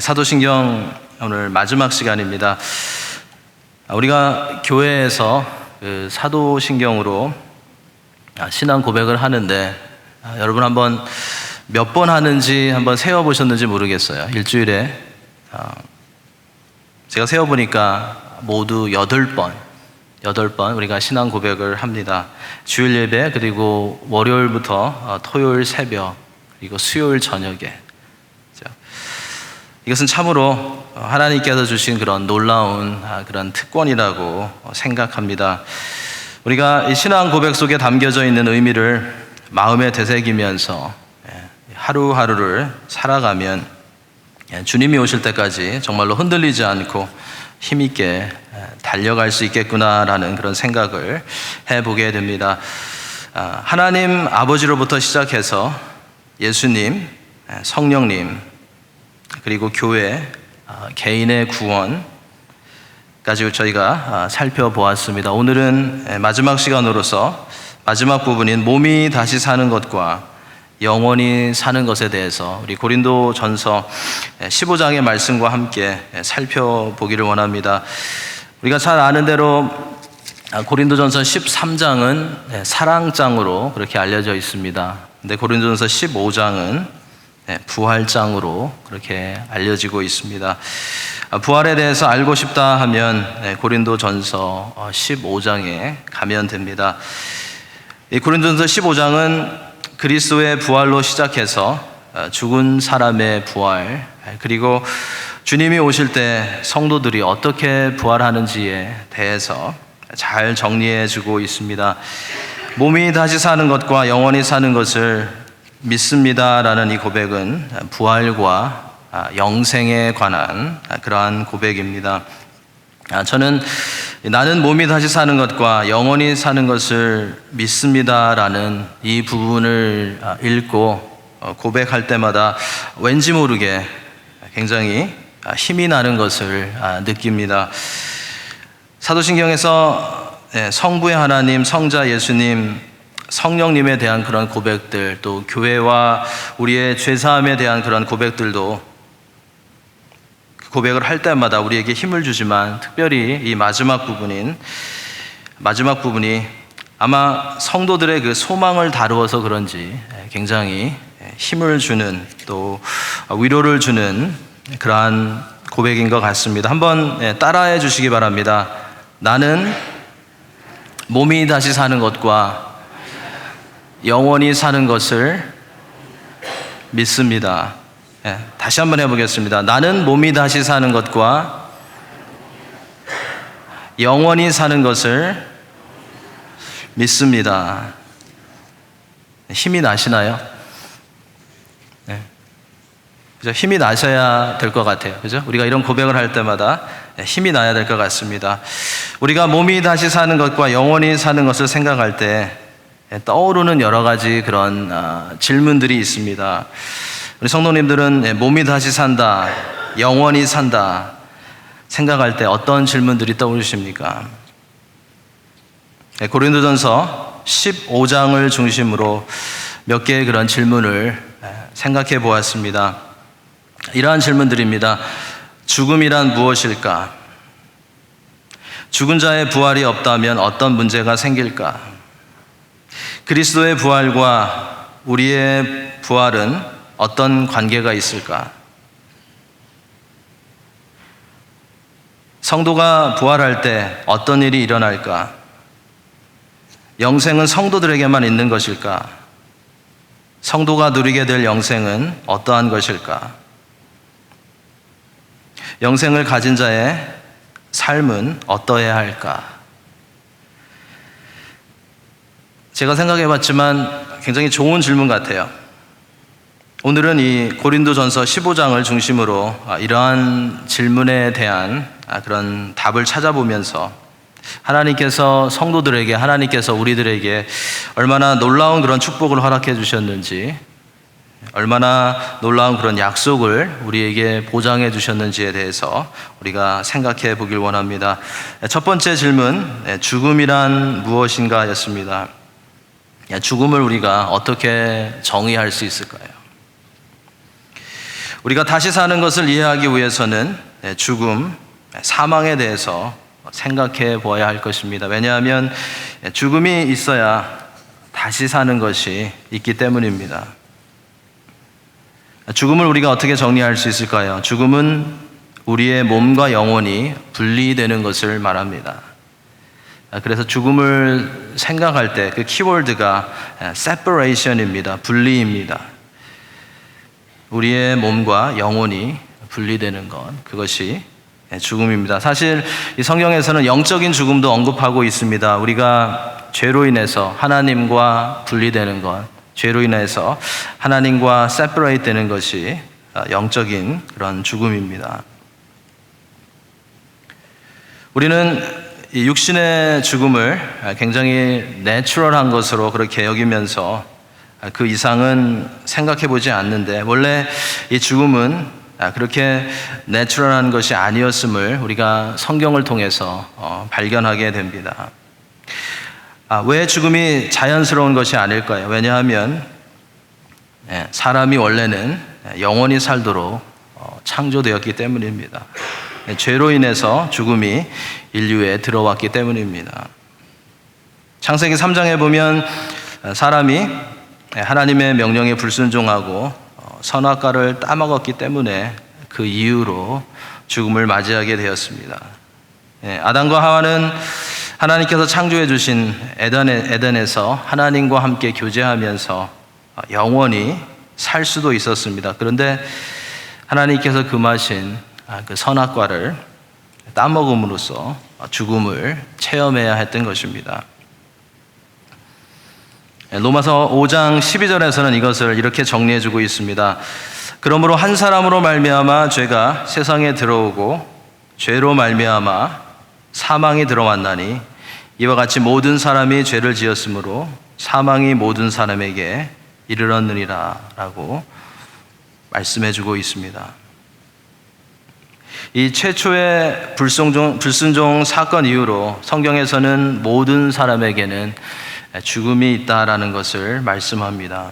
사도신경 오늘 마지막 시간입니다. 우리가 교회에서 사도신경으로 신앙 고백을 하는데 여러분 한번 몇 번 하는지 한번 세어보셨는지 모르겠어요. 일주일에 제가 세어보니까 모두 8번 우리가 신앙 고백을 합니다. 주일 예배, 그리고 월요일부터 토요일 새벽, 그리고 수요일 저녁에. 이것은 참으로 하나님께서 주신 그런 놀라운 그런 특권이라고 생각합니다. 우리가 이 신앙 고백 속에 담겨져 있는 의미를 마음에 되새기면서 하루하루를 살아가면 주님이 오실 때까지 정말로 흔들리지 않고 힘있게 달려갈 수 있겠구나라는 그런 생각을 해보게 됩니다. 하나님 아버지로부터 시작해서 예수님, 성령님, 그리고 교회, 개인의 구원까지 저희가 살펴보았습니다. 오늘은 마지막 시간으로서 마지막 부분인 몸이 다시 사는 것과 영원히 사는 것에 대해서 우리 고린도전서 15장의 말씀과 함께 살펴보기를 원합니다. 우리가 잘 아는 대로 고린도전서 13장은 사랑장으로 그렇게 알려져 있습니다. 근데 고린도전서 15장은 부활장으로 그렇게 알려지고 있습니다. 부활에 대해서 알고 싶다 하면 고린도전서 15장에 가면 됩니다. 이 고린도전서 15장은 그리스도의 부활로 시작해서 죽은 사람의 부활, 그리고 주님이 오실 때 성도들이 어떻게 부활하는지에 대해서 잘 정리해 주고 있습니다. 몸이 다시 사는 것과 영원히 사는 것을 믿습니다라는 이 고백은 부활과 영생에 관한 그러한 고백입니다. 저는 나는 몸이 다시 사는 것과 영원히 사는 것을 믿습니다라는 이 부분을 읽고 고백할 때마다 왠지 모르게 굉장히 힘이 나는 것을 느낍니다. 사도신경에서 성부의 하나님, 성자 예수님, 성령님에 대한 그런 고백들, 또 교회와 우리의 죄사함에 대한 그런 고백들도 고백을 할 때마다 우리에게 힘을 주지만, 특별히 이 마지막 부분이 아마 성도들의 그 소망을 다루어서 그런지 굉장히 힘을 주는, 또 위로를 주는 그러한 고백인 것 같습니다. 한번 따라해 주시기 바랍니다. 나는 몸이 다시 사는 것과 영원히 사는 것을 믿습니다. 다시 한번 해보겠습니다. 나는 몸이 다시 사는 것과 영원히 사는 것을 믿습니다. 힘이 나시나요? 그죠? 힘이 나셔야 될 것 같아요. 그죠? 우리가 이런 고백을 할 때마다 힘이 나야 될 것 같습니다. 우리가 몸이 다시 사는 것과 영원히 사는 것을 생각할 때 떠오르는 여러 가지 그런 질문들이 있습니다. 우리 성도님들은 몸이 다시 산다, 영원히 산다 생각할 때 어떤 질문들이 떠오르십니까? 고린도전서 15장을 중심으로 몇 개의 그런 질문을 생각해 보았습니다. 이러한 질문들입니다. 죽음이란 무엇일까? 죽은 자의 부활이 없다면 어떤 문제가 생길까? 그리스도의 부활과 우리의 부활은 어떤 관계가 있을까? 성도가 부활할 때 어떤 일이 일어날까? 영생은 성도들에게만 있는 것일까? 성도가 누리게 될 영생은 어떠한 것일까? 영생을 가진 자의 삶은 어떠해야 할까? 제가 생각해 봤지만 굉장히 좋은 질문 같아요. 오늘은 이 고린도전서 15장을 중심으로 이러한 질문에 대한 그런 답을 찾아보면서 하나님께서 성도들에게, 하나님께서 우리들에게 얼마나 놀라운 그런 축복을 허락해 주셨는지, 얼마나 놀라운 그런 약속을 우리에게 보장해 주셨는지에 대해서 우리가 생각해 보길 원합니다. 첫 번째 질문, 죽음이란 무엇인가 였습니다. 죽음을 우리가 어떻게 정의할 수 있을까요? 우리가 다시 사는 것을 이해하기 위해서는 죽음, 사망에 대해서 생각해 보아야 할 것입니다. 왜냐하면 죽음이 있어야 다시 사는 것이 있기 때문입니다. 죽음을 우리가 어떻게 정리할 수 있을까요? 죽음은 우리의 몸과 영혼이 분리되는 것을 말합니다. 그래서 죽음을 생각할 때 그 키워드가 separation입니다. 분리입니다. 우리의 몸과 영혼이 분리되는 것, 그것이 죽음입니다. 사실 이 성경에서는 영적인 죽음도 언급하고 있습니다. 우리가 죄로 인해서 하나님과 분리되는 것, 죄로 인해서 하나님과 separate 되는 것이 영적인 그런 죽음입니다. 우리는 이 육신의 죽음을 굉장히 내추럴한 것으로 그렇게 여기면서 그 이상은 생각해 보지 않는데, 원래 이 죽음은 그렇게 내추럴한 것이 아니었음을 우리가 성경을 통해서 발견하게 됩니다. 왜 죽음이 자연스러운 것이 아닐까요? 왜냐하면 사람이 원래는 영원히 살도록 창조되었기 때문입니다. 죄로 인해서 죽음이 인류에 들어왔기 때문입니다. 창세기 3장에 보면 사람이 하나님의 명령에 불순종하고 선악과를 따먹었기 때문에 그 이유로 죽음을 맞이하게 되었습니다. 아담과 하와는 하나님께서 창조해 주신 에덴에서 하나님과 함께 교제하면서 영원히 살 수도 있었습니다. 그런데 하나님께서 금하신 그 선악과를 따먹음으로써 죽음을 체험해야 했던 것입니다. 로마서 5장 12절에서는 이것을 이렇게 정리해주고 있습니다. 그러므로 한 사람으로 말미암아 죄가 세상에 들어오고 죄로 말미암아 사망이 들어왔나니 이와 같이 모든 사람이 죄를 지었으므로 사망이 모든 사람에게 이르렀느니라 라고 말씀해주고 있습니다. 이 최초의 불순종 사건 이후로 성경에서는 모든 사람에게는 죽음이 있다라는 것을 말씀합니다.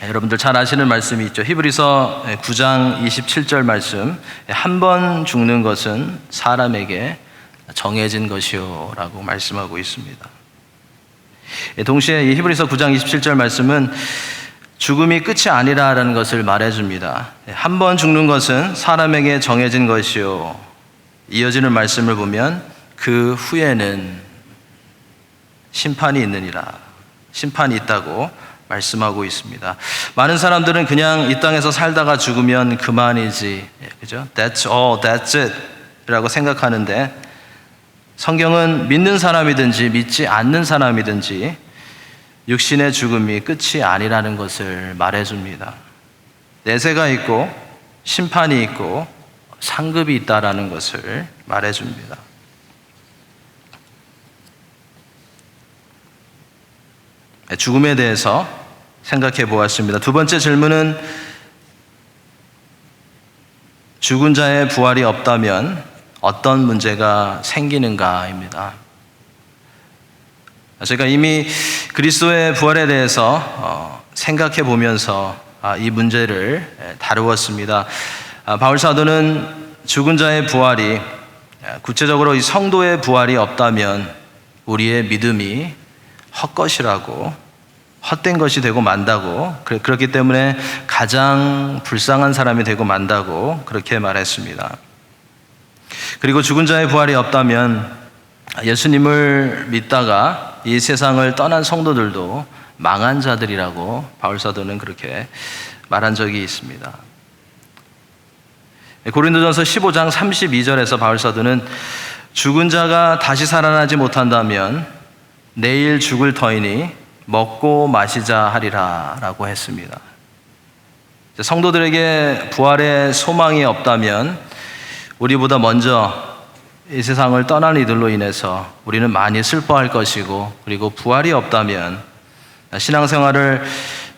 여러분들 잘 아시는 말씀이 있죠. 히브리서 9장 27절 말씀, 한 번 죽는 것은 사람에게 정해진 것이요 라고 말씀하고 있습니다. 동시에 이 히브리서 9장 27절 말씀은 죽음이 끝이 아니라라는 것을 말해줍니다. 한 번 죽는 것은 사람에게 정해진 것이요, 이어지는 말씀을 보면 그 후에는 심판이 있느니라, 심판이 있다고 말씀하고 있습니다. 많은 사람들은 그냥 이 땅에서 살다가 죽으면 그만이지, 그죠? That's all, that's it 라고 생각하는데, 성경은 믿는 사람이든지 믿지 않는 사람이든지 육신의 죽음이 끝이 아니라는 것을 말해줍니다. 내세가 있고 심판이 있고 상급이 있다라는 것을 말해줍니다. 죽음에 대해서 생각해 보았습니다. 두 번째 질문은 죽은 자의 부활이 없다면 어떤 문제가 생기는가입니다. 제가 이미 그리스도의 부활에 대해서 생각해 보면서 이 문제를 다루었습니다. 바울 사도는 죽은 자의 부활이, 구체적으로 이 성도의 부활이 없다면 우리의 믿음이 헛것이라고, 헛된 것이 되고 만다고, 그렇기 때문에 가장 불쌍한 사람이 되고 만다고 그렇게 말했습니다. 그리고 죽은 자의 부활이 없다면 예수님을 믿다가 이 세상을 떠난 성도들도 망한 자들이라고 바울 사도는 그렇게 말한 적이 있습니다. 고린도전서 15장 32절에서 바울 사도는 죽은 자가 다시 살아나지 못한다면 내일 죽을 터이니 먹고 마시자 하리라 라고 했습니다. 성도들에게 부활의 소망이 없다면 우리보다 먼저 이 세상을 떠난 이들로 인해서 우리는 많이 슬퍼할 것이고, 그리고 부활이 없다면 신앙생활을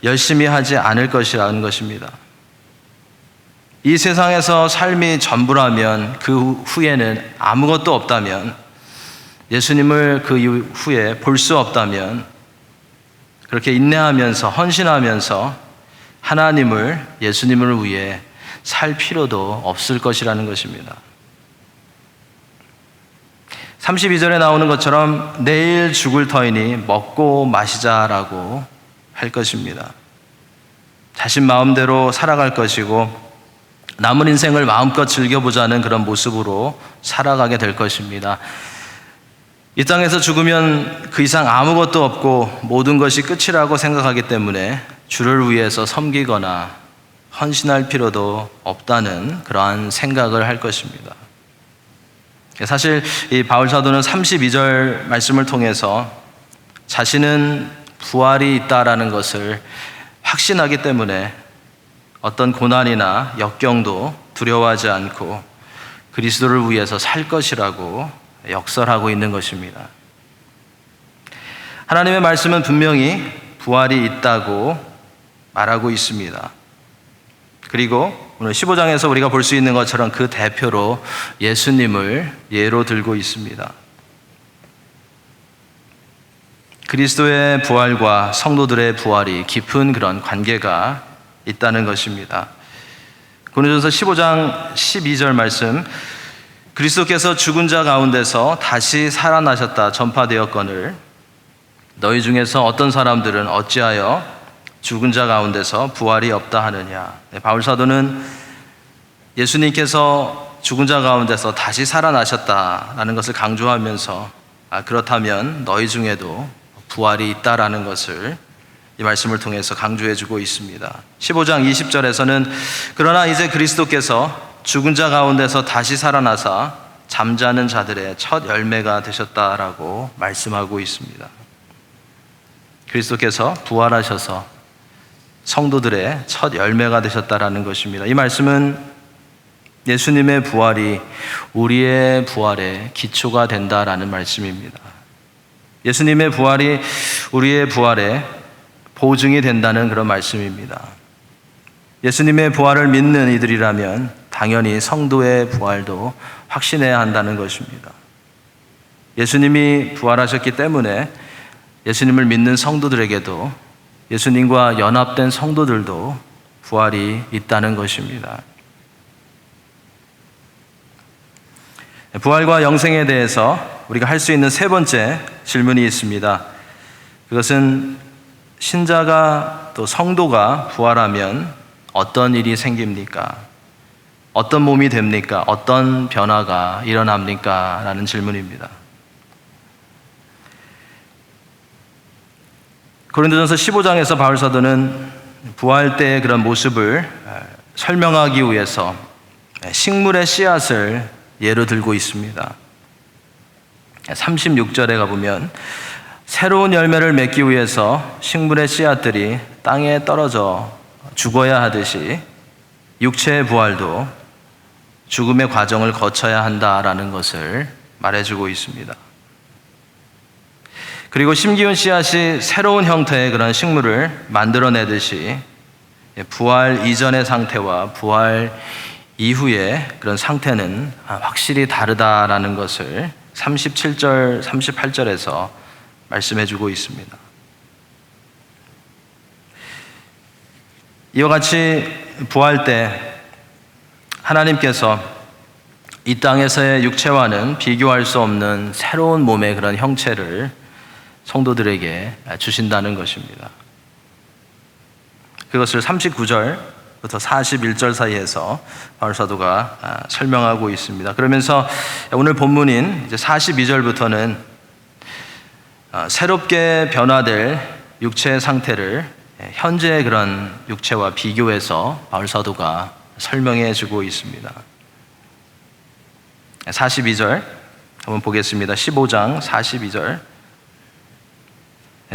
열심히 하지 않을 것이라는 것입니다. 이 세상에서 삶이 전부라면, 그 후에는 아무것도 없다면, 예수님을 그 후에 볼 수 없다면, 그렇게 인내하면서 헌신하면서 하나님을, 예수님을 위해 살 필요도 없을 것이라는 것입니다. 32절에 나오는 것처럼 내일 죽을 터이니 먹고 마시자라고 할 것입니다. 자신 마음대로 살아갈 것이고 남은 인생을 마음껏 즐겨보자는 그런 모습으로 살아가게 될 것입니다. 이 땅에서 죽으면 그 이상 아무것도 없고 모든 것이 끝이라고 생각하기 때문에 주를 위해서 섬기거나 헌신할 필요도 없다는 그러한 생각을 할 것입니다. 사실 이 바울 사도는 32절 말씀을 통해서 자신은 부활이 있다라는 것을 확신하기 때문에 어떤 고난이나 역경도 두려워하지 않고 그리스도를 위해서 살 것이라고 역설하고 있는 것입니다. 하나님의 말씀은 분명히 부활이 있다고 말하고 있습니다. 그리고 오늘 15장에서 우리가 볼 수 있는 것처럼 그 대표로 예수님을 예로 들고 있습니다. 그리스도의 부활과 성도들의 부활이 깊은 그런 관계가 있다는 것입니다. 고린도전서 15장 12절 말씀, 그리스도께서 죽은 자 가운데서 다시 살아나셨다 전파되었거늘 너희 중에서 어떤 사람들은 어찌하여 죽은 자 가운데서 부활이 없다 하느냐. 바울 사도는 예수님께서 죽은 자 가운데서 다시 살아나셨다라는 것을 강조하면서 그렇다면 너희 중에도 부활이 있다라는 것을 이 말씀을 통해서 강조해주고 있습니다. 15장 20절에서는 그러나 이제 그리스도께서 죽은 자 가운데서 다시 살아나사 잠자는 자들의 첫 열매가 되셨다라고 말씀하고 있습니다. 그리스도께서 부활하셔서 성도들의 첫 열매가 되셨다라는 것입니다. 이 말씀은 예수님의 부활이 우리의 부활의 기초가 된다라는 말씀입니다. 예수님의 부활이 우리의 부활의 보증이 된다는 그런 말씀입니다. 예수님의 부활을 믿는 이들이라면 당연히 성도의 부활도 확신해야 한다는 것입니다. 예수님이 부활하셨기 때문에 예수님을 믿는 성도들에게도 예수님과 연합된 성도들도 부활이 있다는 것입니다. 부활과 영생에 대해서 우리가 할 수 있는 세 번째 질문이 있습니다. 그것은 신자가 또 성도가 부활하면 어떤 일이 생깁니까? 어떤 몸이 됩니까? 어떤 변화가 일어납니까? 라는 질문입니다. 고린도전서 15장에서 바울 사도는 부활 때의 그런 모습을 설명하기 위해서 식물의 씨앗을 예로 들고 있습니다. 36절에 가보면 새로운 열매를 맺기 위해서 식물의 씨앗들이 땅에 떨어져 죽어야 하듯이 육체의 부활도 죽음의 과정을 거쳐야 한다라는 것을 말해주고 있습니다. 그리고 심기운 씨앗이 새로운 형태의 그런 식물을 만들어내듯이 부활 이전의 상태와 부활 이후의 그런 상태는 확실히 다르다라는 것을 37절, 38절에서 말씀해주고 있습니다. 이와 같이 부활 때 하나님께서 이 땅에서의 육체와는 비교할 수 없는 새로운 몸의 그런 형체를 성도들에게 주신다는 것입니다. 그것을 39절부터 41절 사이에서 바울 사도가 설명하고 있습니다. 그러면서 오늘 본문인 이제 42절부터는 새롭게 변화될 육체의 상태를 현재의 그런 육체와 비교해서 바울 사도가 설명해 주고 있습니다. 42절 한번 보겠습니다. 15장 42절.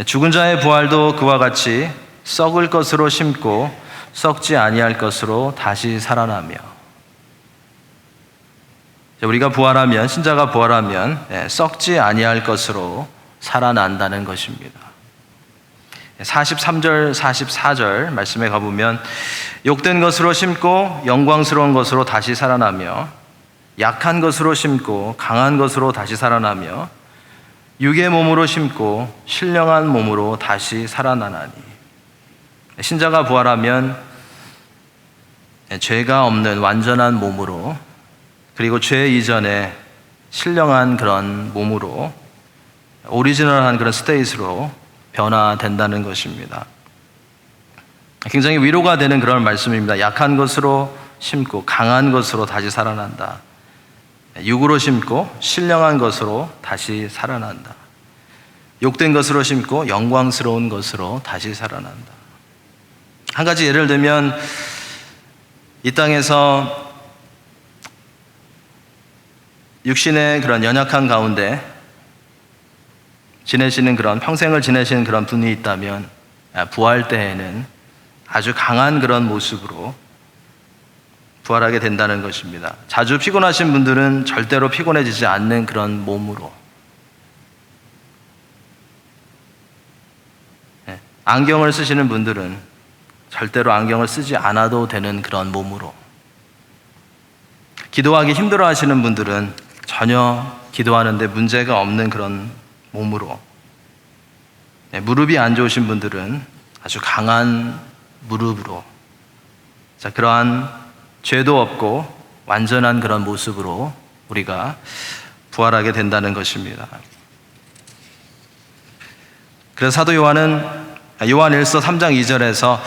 죽은 자의 부활도 그와 같이 썩을 것으로 심고 썩지 아니할 것으로 다시 살아나며. 우리가 부활하면, 신자가 부활하면 썩지 아니할 것으로 살아난다는 것입니다. 43절, 44절 말씀에 가보면 욕된 것으로 심고 영광스러운 것으로 다시 살아나며 약한 것으로 심고 강한 것으로 다시 살아나며 육의 몸으로 심고 신령한 몸으로 다시 살아나나니. 신자가 부활하면 죄가 없는 완전한 몸으로, 그리고 죄 이전에 신령한 그런 몸으로, 오리지널한 그런 스테이트로 변화된다는 것입니다. 굉장히 위로가 되는 그런 말씀입니다. 약한 것으로 심고 강한 것으로 다시 살아난다. 육으로 심고 신령한 것으로 다시 살아난다. 욕된 것으로 심고 영광스러운 것으로 다시 살아난다. 한 가지 예를 들면, 이 땅에서 육신의 그런 연약한 가운데 지내시는 그런, 평생을 지내시는 그런 분이 있다면 부활 때에는 아주 강한 그런 모습으로 부활하게 된다는 것입니다. 자주 피곤하신 분들은 절대로 피곤해지지 않는 그런 몸으로, 안경을 쓰시는 분들은 절대로 안경을 쓰지 않아도 되는 그런 몸으로, 기도하기 힘들어 하시는 분들은 전혀 기도하는데 문제가 없는 그런 몸으로, 무릎이 안 좋으신 분들은 아주 강한 무릎으로, 그러한 죄도 없고 완전한 그런 모습으로 우리가 부활하게 된다는 것입니다. 그래서 사도 요한은 요한일서 3장 2절에서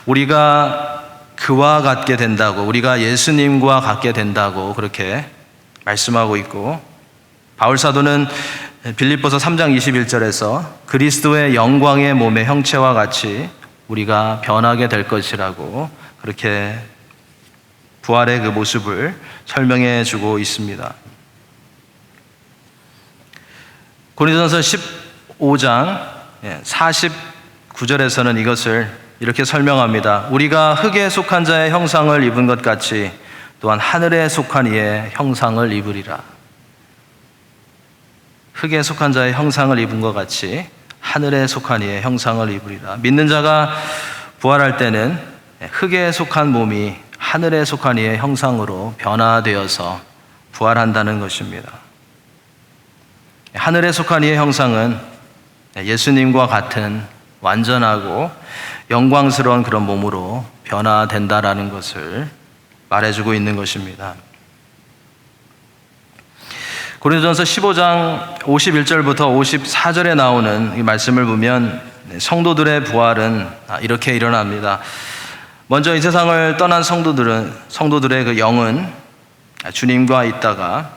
우리가 그와 같게 된다고, 우리가 예수님과 같게 된다고 그렇게 말씀하고 있고, 바울 사도는 빌립보서 3장 21절에서 그리스도의 영광의 몸의 형체와 같이 우리가 변하게 될 것이라고 그렇게 부활의 그 모습을 설명해 주고 있습니다. 고린도전서 15장 49절에서는 이것을 이렇게 설명합니다. 우리가 흙에 속한 자의 형상을 입은 것 같이 또한 하늘에 속한 이의 형상을 입으리라. 흙에 속한 자의 형상을 입은 것 같이 하늘에 속한 이의 형상을 입으리라. 믿는 자가 부활할 때는 흙에 속한 몸이 하늘에 속한 이의 형상으로 변화되어서 부활한다는 것입니다. 하늘에 속한 이의 형상은 예수님과 같은 완전하고 영광스러운 그런 몸으로 변화된다라는 것을 말해주고 있는 것입니다. 고린도전서 15장 51절부터 54절에 나오는 이 말씀을 보면 성도들의 부활은 이렇게 일어납니다. 먼저 이 세상을 떠난 성도들의 그 영은 주님과 있다가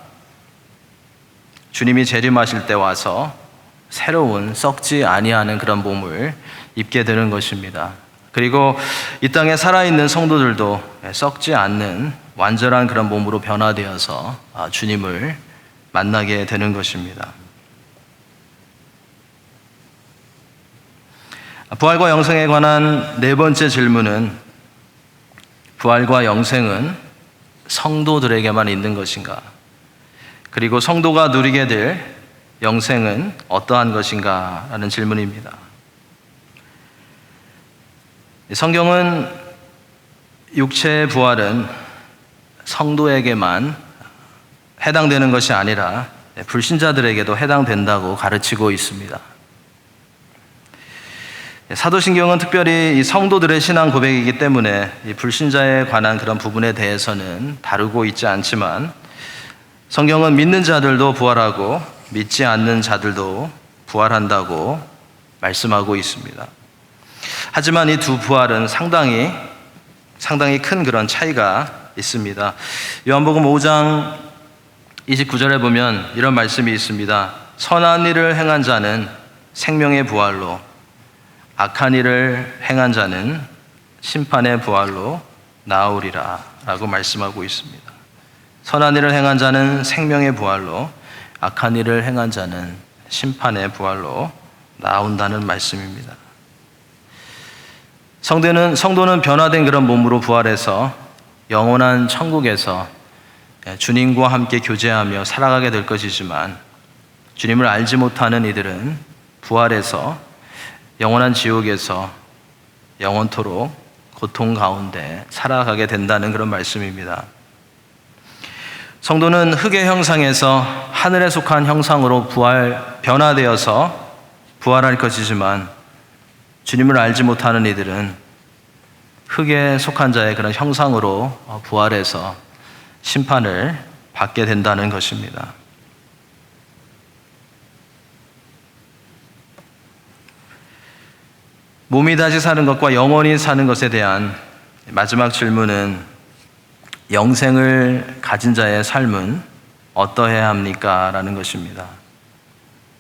주님이 재림하실 때 와서 새로운 썩지 아니하는 그런 몸을 입게 되는 것입니다. 그리고 이 땅에 살아있는 성도들도 썩지 않는 완전한 그런 몸으로 변화되어서 주님을 만나게 되는 것입니다. 부활과 영생에 관한 네 번째 질문은, 부활과 영생은 성도들에게만 있는 것인가? 그리고 성도가 누리게 될 영생은 어떠한 것인가? 라는 질문입니다. 성경은 육체의 부활은 성도에게만 해당되는 것이 아니라 불신자들에게도 해당된다고 가르치고 있습니다. 사도신경은 특별히 이 성도들의 신앙 고백이기 때문에 이 불신자에 관한 그런 부분에 대해서는 다루고 있지 않지만, 성경은 믿는 자들도 부활하고 믿지 않는 자들도 부활한다고 말씀하고 있습니다. 하지만 이 두 부활은 상당히 큰 그런 차이가 있습니다. 요한복음 5장 29절에 보면 이런 말씀이 있습니다. 선한 일을 행한 자는 생명의 부활로, 악한 일을 행한 자는 심판의 부활로 나오리라 라고 말씀하고 있습니다. 선한 일을 행한 자는 생명의 부활로, 악한 일을 행한 자는 심판의 부활로 나온다는 말씀입니다. 성도는 변화된 그런 몸으로 부활해서 영원한 천국에서 주님과 함께 교제하며 살아가게 될 것이지만, 주님을 알지 못하는 이들은 부활해서 영원한 지옥에서 영원토록 고통 가운데 살아가게 된다는 그런 말씀입니다. 성도는 흙의 형상에서 하늘에 속한 형상으로 변화되어서 부활할 것이지만, 주님을 알지 못하는 이들은 흙에 속한 자의 그런 형상으로 부활해서 심판을 받게 된다는 것입니다. 몸이 다시 사는 것과 영원히 사는 것에 대한 마지막 질문은, 영생을 가진 자의 삶은 어떠해야 합니까? 라는 것입니다.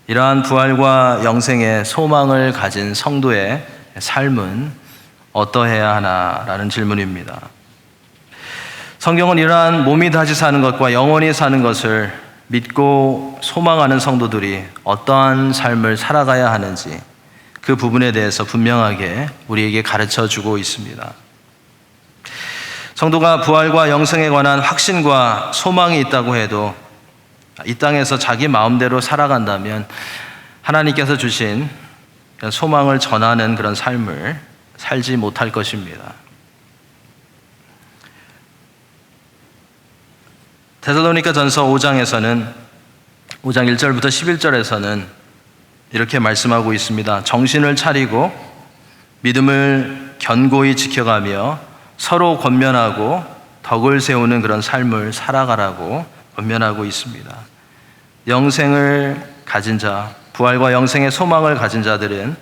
이러한 부활과 영생의 소망을 가진 성도의 삶은 어떠해야 하나라는 질문입니다. 성경은 이러한 몸이 다시 사는 것과 영원히 사는 것을 믿고 소망하는 성도들이 어떠한 삶을 살아가야 하는지 그 부분에 대해서 분명하게 우리에게 가르쳐 주고 있습니다. 성도가 부활과 영생에 관한 확신과 소망이 있다고 해도 이 땅에서 자기 마음대로 살아간다면 하나님께서 주신 소망을 전하는 그런 삶을 살지 못할 것입니다. 데살로니가전서 5장에서는 5장 1절부터 11절에서는 이렇게 말씀하고 있습니다. 정신을 차리고 믿음을 견고히 지켜가며 서로 권면하고 덕을 세우는 그런 삶을 살아가라고 권면하고 있습니다. 영생을 가진 자, 부활과 영생의 소망을 가진 자들은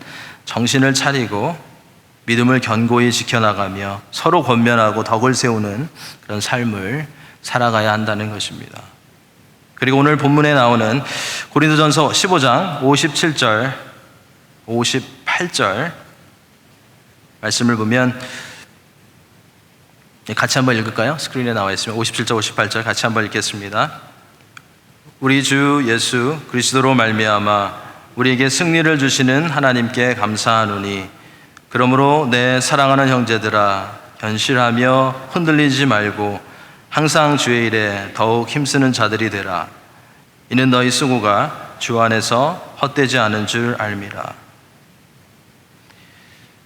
정신을 차리고 믿음을 견고히 지켜나가며 서로 권면하고 덕을 세우는 그런 삶을 살아가야 한다는 것입니다. 그리고 오늘 본문에 나오는 고린도전서 15장 57절, 58절 말씀을 보면 같이 한번 읽을까요? 스크린에 나와 있으면 57절, 58절 같이 한번 읽겠습니다. 우리 주 예수 그리스도로 말미암아 우리에게 승리를 주시는 하나님께 감사하노니, 그러므로 내 사랑하는 형제들아, 견실하며 흔들리지 말고 항상 주의 일에 더욱 힘쓰는 자들이 되라. 이는 너희 수고가 주 안에서 헛되지 않은 줄 알미라.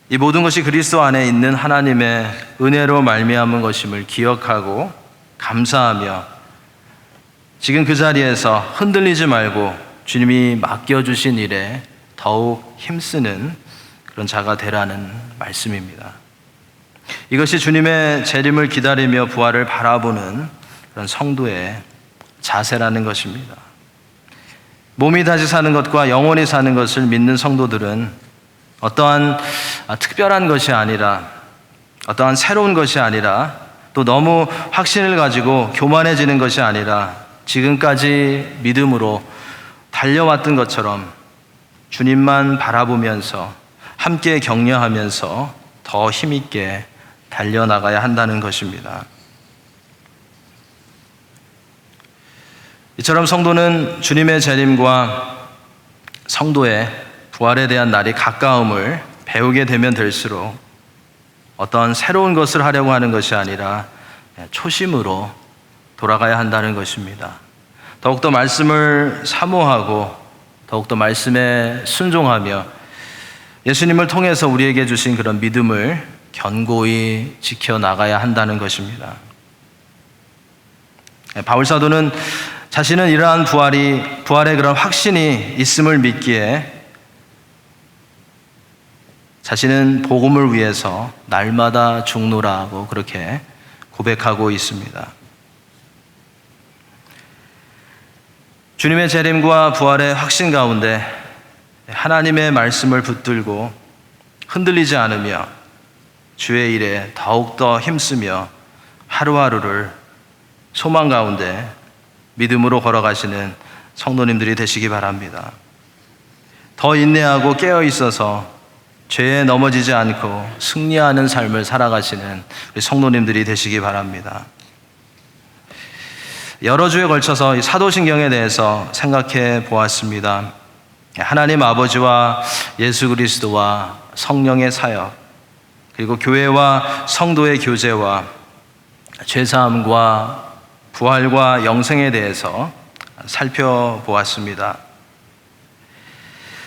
이 모든 것이 그리스도 안에 있는 하나님의 은혜로 말미암은 것임을 기억하고 감사하며 지금 그 자리에서 흔들리지 말고 주님이 맡겨주신 일에 더욱 힘쓰는 그런 자가 되라는 말씀입니다. 이것이 주님의 재림을 기다리며 부활을 바라보는 그런 성도의 자세라는 것입니다. 몸이 다시 사는 것과 영원히 사는 것을 믿는 성도들은 어떠한 특별한 것이 아니라, 어떠한 새로운 것이 아니라, 또 너무 확신을 가지고 교만해지는 것이 아니라 지금까지 믿음으로 달려왔던 것처럼 주님만 바라보면서 함께 격려하면서 더 힘있게 달려나가야 한다는 것입니다. 이처럼 성도는 주님의 재림과 성도의 부활에 대한 날이 가까움을 배우게 되면 될수록 어떤 새로운 것을 하려고 하는 것이 아니라 초심으로 돌아가야 한다는 것입니다. 더욱더 말씀을 사모하고 더욱더 말씀에 순종하며 예수님을 통해서 우리에게 주신 그런 믿음을 견고히 지켜나가야 한다는 것입니다. 바울사도는 자신은 이러한 부활의 그런 확신이 있음을 믿기에 자신은 복음을 위해서 날마다 죽노라고 그렇게 고백하고 있습니다. 주님의 재림과 부활의 확신 가운데 하나님의 말씀을 붙들고 흔들리지 않으며 주의 일에 더욱더 힘쓰며 하루하루를 소망 가운데 믿음으로 걸어가시는 성도님들이 되시기 바랍니다. 더 인내하고 깨어 있어서 죄에 넘어지지 않고 승리하는 삶을 살아가시는 우리 성도님들이 되시기 바랍니다. 여러 주에 걸쳐서 이 사도신경에 대해서 생각해 보았습니다. 하나님 아버지와 예수 그리스도와 성령의 사역, 그리고 교회와 성도의 교제와 죄사함과 부활과 영생에 대해서 살펴보았습니다.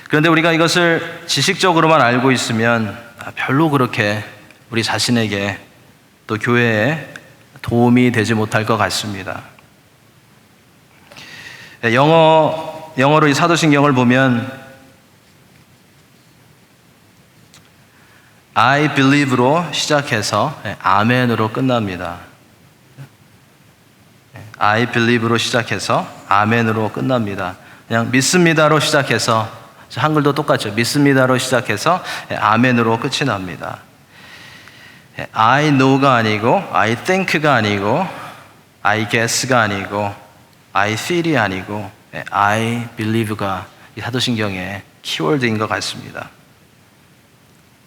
그런데 우리가 이것을 지식적으로만 알고 있으면 별로 그렇게 우리 자신에게 또 교회에 도움이 되지 못할 것 같습니다. 영어로 이 사도신경을 보면 I believe로 시작해서 아멘으로 끝납니다. I believe로 시작해서 아멘으로 끝납니다. 그냥 믿습니다로 시작해서, 한글도 똑같죠. 믿습니다로 시작해서 아멘으로 끝이 납니다. I know가 아니고 I think가 아니고 I guess가 아니고 I feel이 아니고 I believe가 이 사도신경의 키워드인 것 같습니다.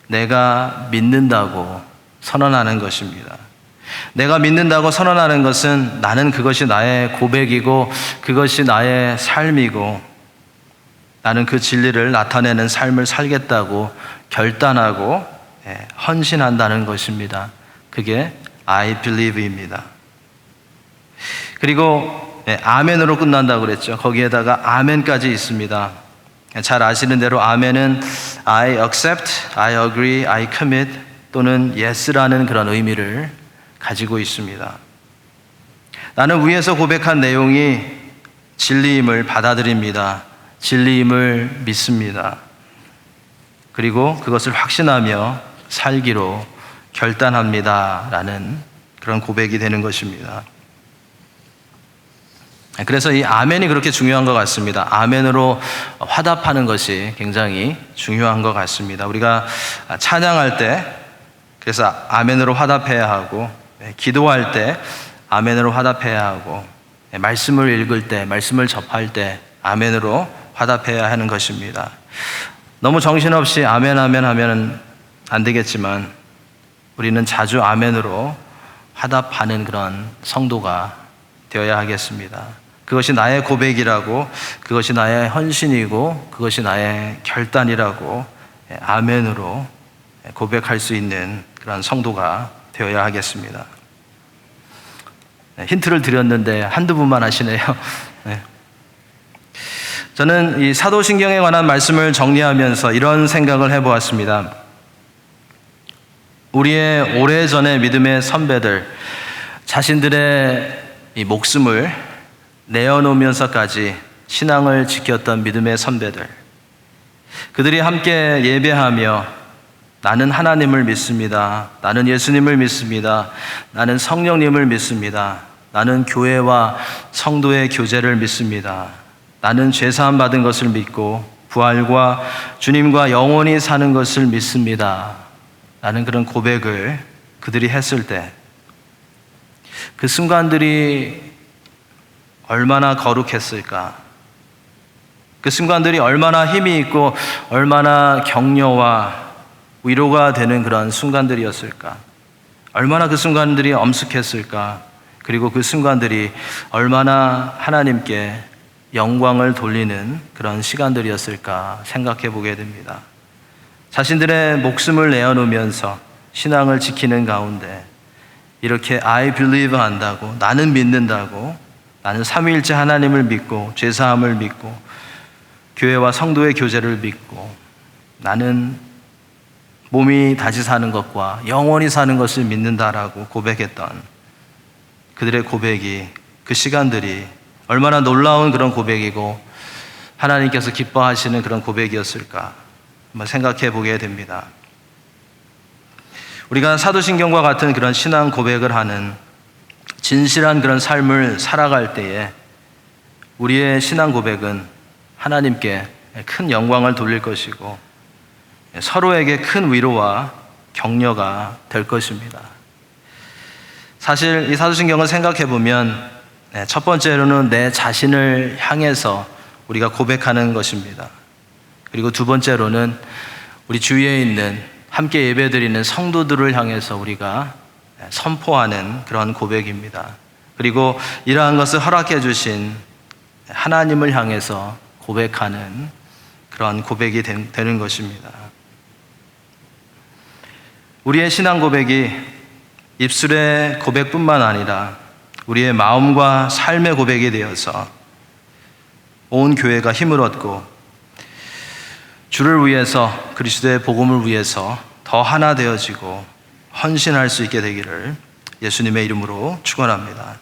내가 믿는다고 선언하는 것입니다. 내가 믿는다고 선언하는 것은 나는 그것이 나의 고백이고 그것이 나의 삶이고 나는 그 진리를 나타내는 삶을 살겠다고 결단하고 헌신한다는 것입니다. 그게 I believe입니다. 그리고 아멘으로 끝난다고 그랬죠. 거기에다가 아멘까지 있습니다. 잘 아시는 대로 아멘은 I accept, I agree, I commit 또는 yes라는 그런 의미를 가지고 있습니다. 나는 위에서 고백한 내용이 진리임을 받아들입니다. 진리임을 믿습니다. 그리고 그것을 확신하며 살기로 결단합니다. 라는 그런 고백이 되는 것입니다. 그래서 이 아멘이 그렇게 중요한 것 같습니다. 아멘으로 화답하는 것이 굉장히 중요한 것 같습니다. 우리가 찬양할 때 그래서 아멘으로 화답해야 하고, 기도할 때 아멘으로 화답해야 하고, 말씀을 읽을 때, 말씀을 접할 때 아멘으로 화답해야 하는 것입니다. 너무 정신없이 아멘 아멘 하면 안 되겠지만 우리는 자주 아멘으로 화답하는 그런 성도가 되어야 하겠습니다. 그것이 나의 고백이라고, 그것이 나의 헌신이고, 그것이 나의 결단이라고 아멘으로 고백할 수 있는 그런 성도가 되어야 하겠습니다. 힌트를 드렸는데 한두 분만 하시네요. 저는 이 사도신경에 관한 말씀을 정리하면서 이런 생각을 해보았습니다. 우리의 오래전의 믿음의 선배들, 자신들의 이 목숨을 내어놓으면서까지 신앙을 지켰던 믿음의 선배들, 그들이 함께 예배하며 나는 하나님을 믿습니다. 나는 예수님을 믿습니다. 나는 성령님을 믿습니다. 나는 교회와 성도의 교제를 믿습니다. 나는 죄사함 받은 것을 믿고 부활과 주님과 영원히 사는 것을 믿습니다. 라는 그런 고백을 그들이 했을 때 그 순간들이 얼마나 거룩했을까? 그 순간들이 얼마나 힘이 있고 얼마나 격려와 위로가 되는 그런 순간들이었을까? 얼마나 그 순간들이 엄숙했을까? 그리고 그 순간들이 얼마나 하나님께 영광을 돌리는 그런 시간들이었을까 생각해 보게 됩니다. 자신들의 목숨을 내어놓으면서 신앙을 지키는 가운데 이렇게 I believe 한다고, 나는 믿는다고, 나는 삼위일체 하나님을 믿고 죄사함을 믿고 교회와 성도의 교제를 믿고 나는 몸이 다시 사는 것과 영원히 사는 것을 믿는다라고 고백했던 그들의 고백이, 그 시간들이 얼마나 놀라운 그런 고백이고 하나님께서 기뻐하시는 그런 고백이었을까 한번 생각해 보게 됩니다. 우리가 사도신경과 같은 그런 신앙 고백을 하는 진실한 그런 삶을 살아갈 때에 우리의 신앙 고백은 하나님께 큰 영광을 돌릴 것이고 서로에게 큰 위로와 격려가 될 것입니다. 사실 이 사도신경을 생각해 보면 첫 번째로는 내 자신을 향해서 우리가 고백하는 것입니다. 그리고 두 번째로는 우리 주위에 있는 함께 예배드리는 성도들을 향해서 우리가 선포하는 그런 고백입니다. 그리고 이러한 것을 허락해 주신 하나님을 향해서 고백하는 그런 고백이 되는 것입니다. 우리의 신앙 고백이 입술의 고백뿐만 아니라 우리의 마음과 삶의 고백이 되어서 온 교회가 힘을 얻고 주를 위해서, 그리스도의 복음을 위해서 더 하나 되어지고 헌신할 수 있게 되기를 예수님의 이름으로 축원합니다.